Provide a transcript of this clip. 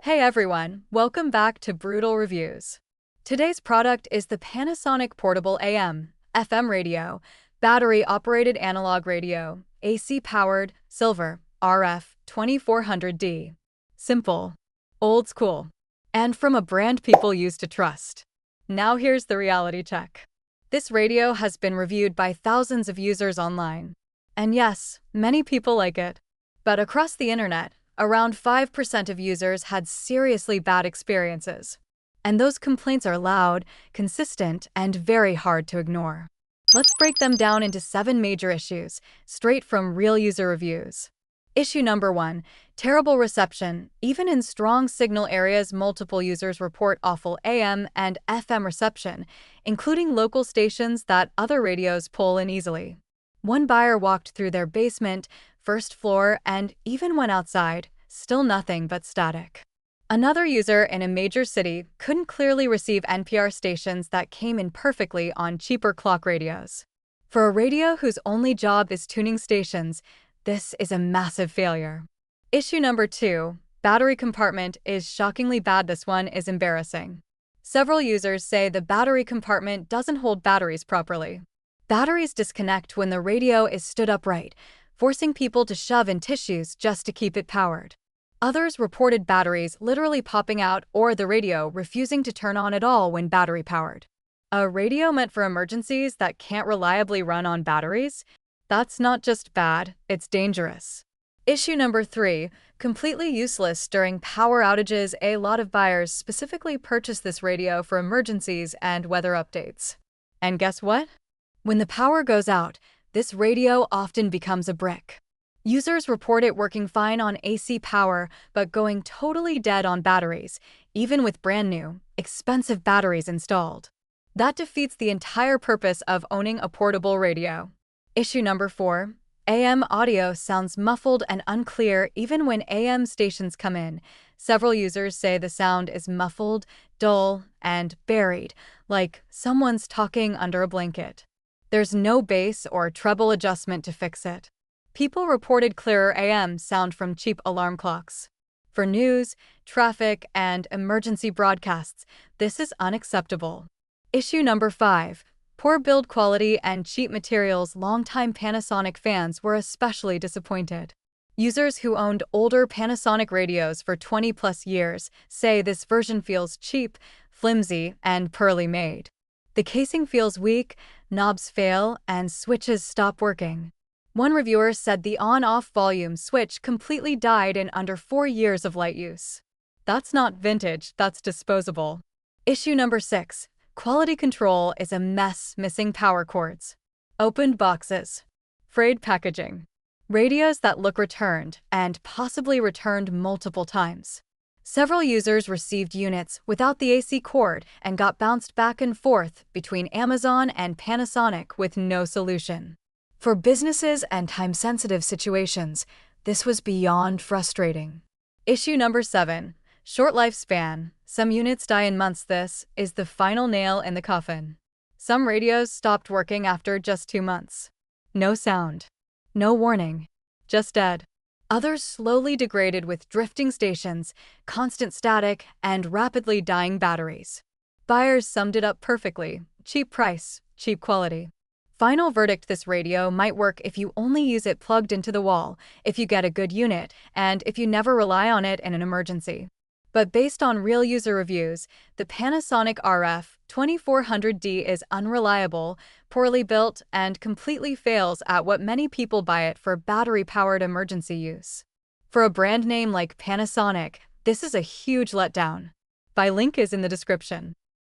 Hey everyone, welcome back to Brutal Reviews. Today's product is the Panasonic Portable AM, FM radio, battery-operated analog radio, AC-powered, silver, RF-2400D. Simple, old school, and from a brand people used to trust. Now here's the reality check. This radio has been reviewed by thousands of users online. And yes, many people like it. But across the internet, around 5% of users had seriously bad experiences. And those complaints are loud, consistent, and very hard to ignore. Let's break them down into 7 major issues, straight from real user reviews. Issue number 1, terrible reception. Even in strong signal areas, multiple users report awful AM and FM reception, including local stations that other radios pull in easily. One buyer walked through their basement, first floor, and even went outside, still nothing but static. Another user in a major city couldn't clearly receive NPR stations that came in perfectly on cheaper clock radios. For a radio whose only job is tuning stations, this is a massive failure. Issue number 2, battery compartment is shockingly bad. This one is embarrassing. Several users say the battery compartment doesn't hold batteries properly. Batteries disconnect when the radio is stood upright, forcing people to shove in tissues just to keep it powered. Others reported batteries literally popping out or the radio refusing to turn on at all when battery powered. A radio meant for emergencies that can't reliably run on batteries? That's not just bad, it's dangerous. Issue number 3, completely useless during power outages. A lot of buyers specifically purchased this radio for emergencies and weather updates. And guess what? When the power goes out, this radio often becomes a brick. Users report it working fine on AC power, but going totally dead on batteries, even with brand new, expensive batteries installed. That defeats the entire purpose of owning a portable radio. Issue number 4, AM audio sounds muffled and unclear even when AM stations come in. Several users say the sound is muffled, dull, and buried, like someone's talking under a blanket. There's no bass or treble adjustment to fix it. People reported clearer AM sound from cheap alarm clocks. For news, traffic, and emergency broadcasts, this is unacceptable. Issue number 5, poor build quality and cheap materials. Longtime Panasonic fans were especially disappointed. Users who owned older Panasonic radios for 20+ years say this version feels cheap, flimsy, and poorly made. The casing feels weak, knobs fail, and switches stop working. One reviewer said the on-off volume switch completely died in under 4 years of light use. That's not vintage, that's disposable. Issue number 6, quality control is a mess. Missing power cords, opened boxes, frayed packaging, radios that look returned and possibly returned multiple times. Several users received units without the AC cord and got bounced back and forth between Amazon and Panasonic with no solution. For businesses and time-sensitive situations, this was beyond frustrating. Issue number 7, short lifespan. Some units die in months. This is the final nail in the coffin. Some radios stopped working after just 2 months. No sound, no warning, just dead. Others slowly degraded with drifting stations, constant static, and rapidly dying batteries. Buyers summed it up perfectly: cheap price, cheap quality. Final verdict: this radio might work if you only use it plugged into the wall, if you get a good unit, and if you never rely on it in an emergency. But based on real user reviews, the Panasonic RF-2400D is unreliable, poorly built, and completely fails at what many people buy it for: battery-powered emergency use. For a brand name like Panasonic, this is a huge letdown. Buy link is in the description.